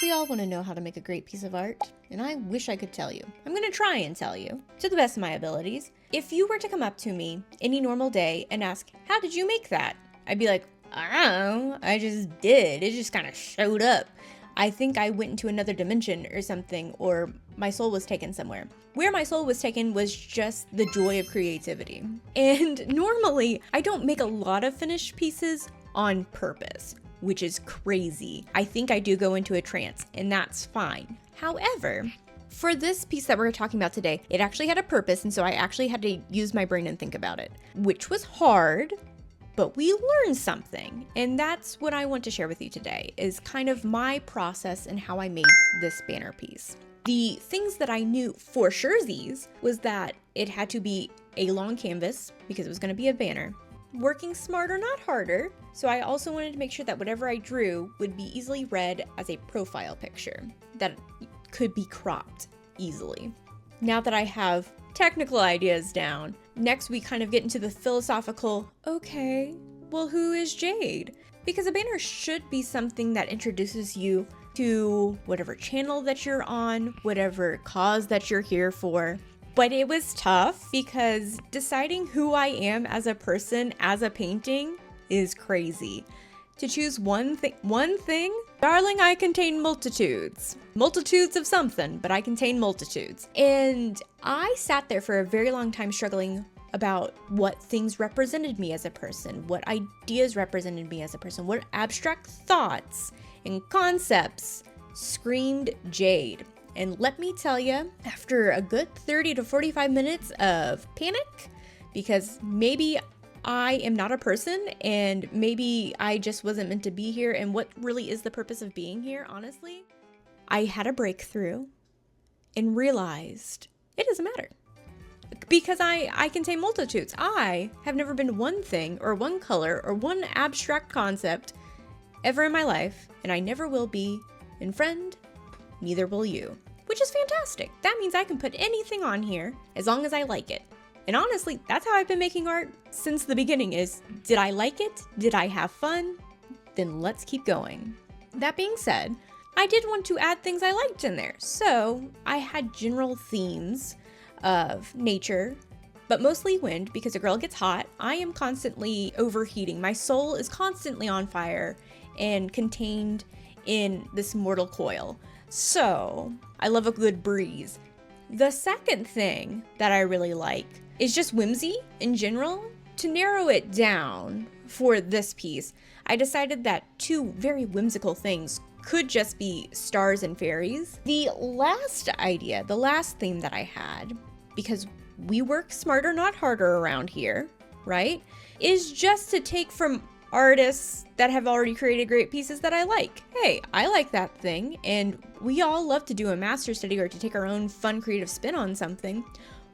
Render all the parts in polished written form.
we all want to know how to make a great piece of art, and I wish I could tell you. I'm going to try and tell you, to the best of my abilities. If you were to come up to me any normal day and ask, how did you make that? I'd be like, I don't know, I just did. It just kind of showed up. I think I went into another dimension or something, or my soul was taken somewhere. Where my soul was taken was just the joy of creativity. And normally, I don't make a lot of finished pieces on purpose, which is crazy. I think I do go into a trance, and that's fine. However, for this piece that we're talking about today, it actually had a purpose, and so I actually had to use my brain and think about it, which was hard, but we learned something. And that's what I want to share with you today, is kind of my process and how I made this banner piece. The things that I knew for surezies was that it had to be a long canvas because it was going to be a banner. Working smarter, not harder. So I also wanted to make sure that whatever I drew would be easily read as a profile picture that could be cropped easily. Now that I have technical ideas down, next we kind of get into the philosophical, okay, well, who is Jade? Because a banner should be something that introduces you to whatever channel that you're on, whatever cause that you're here for. But it was tough because deciding who I am as a person, as a painting, is crazy. To choose one thing, darling, I contain multitudes. Multitudes of something, but I contain multitudes. And I sat there for a very long time struggling about what things represented me as a person, what ideas represented me as a person, what abstract thoughts and concepts screamed Jade. And let me tell you, after a good 30 to 45 minutes of panic, because maybe I am not a person and maybe I just wasn't meant to be here, and what really is the purpose of being here, honestly, I had a breakthrough and realized it doesn't matter. Because I contain multitudes. I have never been one thing or one color or one abstract concept ever in my life, and I never will be. And friend, neither will you. Which is fantastic. That means I can put anything on here as long as I like it. And honestly, that's how I've been making art since the beginning is, did I like it? Did I have fun? Then let's keep going. That being said, I did want to add things I liked in there. So I had general themes of nature, but mostly wind, because a girl gets hot. I am constantly overheating. My soul is constantly on fire and contained in this mortal coil. So I love a good breeze. The second thing that I really like is just whimsy in general. To narrow it down for this piece, I decided that two very whimsical things could just be stars and fairies. The last idea, the last theme that I had, because we work smarter, not harder around here, right, is just to take from artists that have already created great pieces that I like. Hey, I like that thing, and we all love to do a master study or to take our own fun creative spin on something.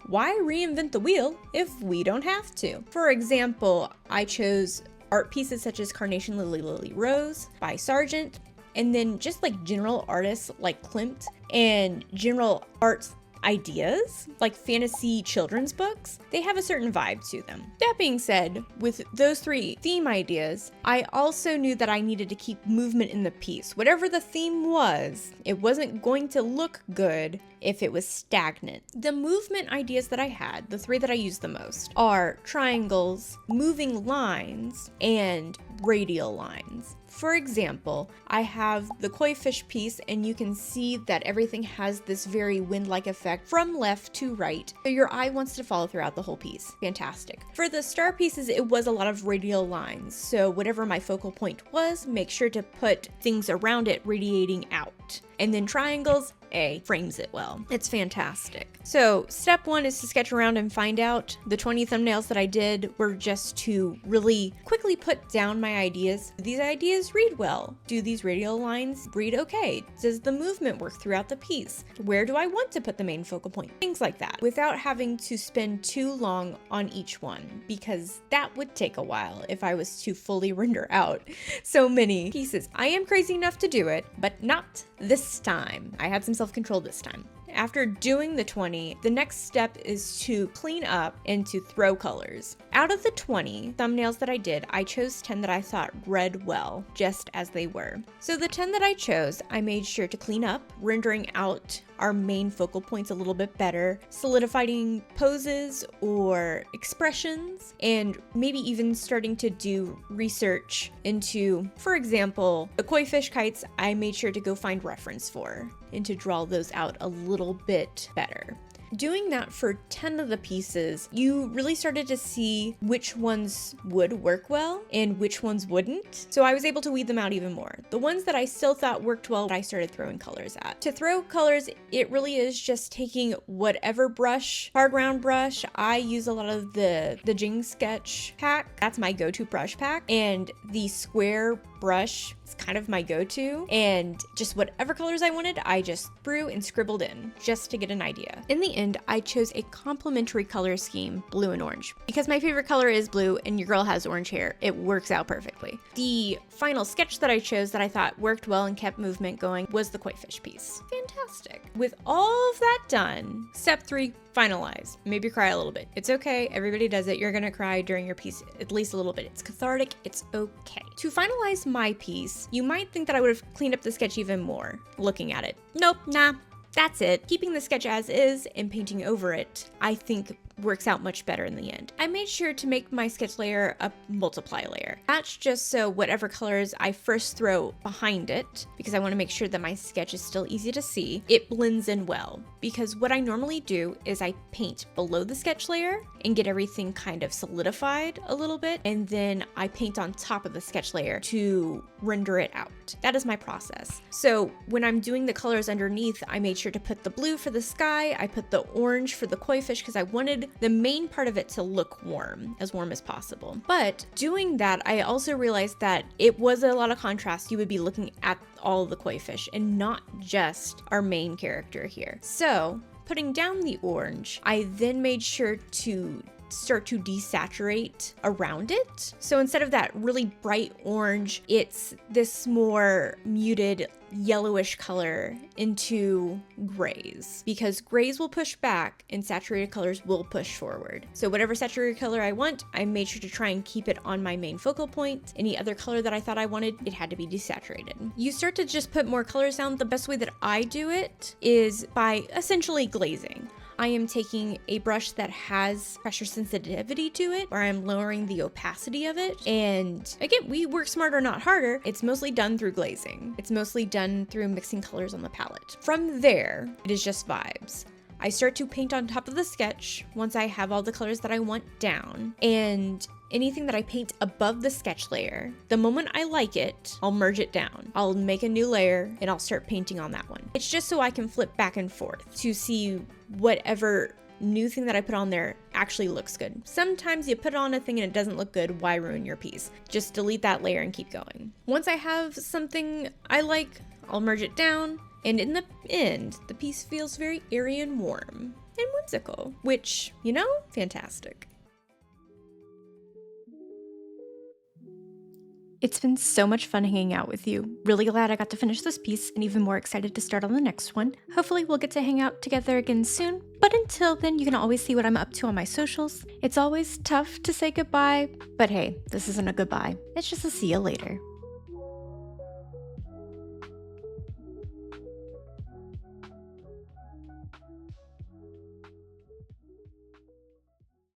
Why reinvent the wheel if we don't have to? For example, I chose art pieces such as Carnation Lily Lily Rose by Sargent, and then just like general artists like Klimt, and general art ideas like fantasy children's books. They have a certain vibe to them. That being said, with those three theme ideas, I also knew that I needed to keep movement in the piece. Whatever the theme was, it wasn't going to look good if it was stagnant. The movement ideas that I had, the three that I use the most, are triangles, moving lines, and radial lines. For example, I have the koi fish piece, and you can see that everything has this very wind-like effect from left to right, so your eye wants to follow throughout the whole piece. Fantastic. For the star pieces, it was a lot of radial lines, so whatever my focal point was, make sure to put things around it radiating out. And then triangles, frames it well. It's fantastic. So step one is to sketch around and find out. The 20 thumbnails that I did were just to really quickly put down my ideas. Do these ideas read well? Do these radial lines read okay? Does the movement work throughout the piece? Where do I want to put the main focal point? Things like that, without having to spend too long on each one, because that would take a while if I was to fully render out so many pieces. I am crazy enough to do it, but not this time. I had some self-control this time. after doing the 20, the next step is to clean up and to throw colors. Out of the 20 thumbnails that I did, I chose 10 that I thought read well, just as they were. So the 10 that I chose, I made sure to clean up, rendering out our main focal points a little bit better, solidifying poses or expressions, and maybe even starting to do research into, for example, the koi fish kites I made sure to go find reference for and to draw those out a little bit better. Doing that for 10 of the pieces, you really started to see which ones would work well and which ones wouldn't. So I was able to weed them out even more. The ones that I still thought worked well, I started throwing colors at. To throw colors, it really is just taking whatever brush, hard round brush. I use a lot of the Jing Sketch pack. That's my go-to brush pack. And the square brush is kind of my go-to, and just whatever colors I wanted, I just threw and scribbled in just to get an idea. In the end, I chose a complementary color scheme, blue and orange. Because my favorite color is blue and your girl has orange hair, it works out perfectly. The final sketch that I chose that I thought worked well and kept movement going was the koi fish piece. Fantastic. With all of that done, step 3, finalize. Maybe cry a little bit. It's okay. Everybody does it. You're gonna cry during your piece at least a little bit. It's cathartic. It's okay. To finalize my piece, you might think that I would have cleaned up the sketch even more looking at it. Nope, nah. That's it. Keeping the sketch as is and painting over it, I think works out much better in the end. I made sure to make my sketch layer a multiply layer. That's just so whatever colors I first throw behind it, because I want to make sure that my sketch is still easy to see, it blends in well. Because what I normally do is I paint below the sketch layer and get everything kind of solidified a little bit, and then I paint on top of the sketch layer to render it out. That is my process. So when I'm doing the colors underneath, I made sure to put the blue for the sky, I put the orange for the koi fish because I wanted the main part of it to look warm as possible. But doing that, I also realized that it was a lot of contrast. You would be looking at all the koi fish and not just our main character here. So putting down the orange, I then made sure to start to desaturate around it. So instead of that really bright orange, it's this more muted yellowish color into grays, because grays will push back and saturated colors will push forward. So whatever saturated color I want, I made sure to try and keep it on my main focal point. Any other color that I thought I wanted, it had to be desaturated. You start to just put more colors down. The best way that I do it is by essentially glazing. I am taking a brush that has pressure sensitivity to it, where I'm lowering the opacity of it. And again, we work smarter, not harder. It's mostly done through glazing. It's mostly done through mixing colors on the palette. From there, it is just vibes. I start to paint on top of the sketch once I have all the colors that I want down, and anything that I paint above the sketch layer, the moment I like it, I'll merge it down. I'll make a new layer and I'll start painting on that one. It's just so I can flip back and forth to see whatever new thing that I put on there actually looks good. Sometimes you put on a thing and it doesn't look good, why ruin your piece? Just delete that layer and keep going. Once I have something I like, I'll merge it down, and in the end, the piece feels very airy and warm and whimsical, which, you know, fantastic. It's been so much fun hanging out with you. Really glad I got to finish this piece and even more excited to start on the next one. Hopefully we'll get to hang out together again soon, but until then, you can always see what I'm up to on my socials. It's always tough to say goodbye, but hey, this isn't a goodbye. It's just a see you later.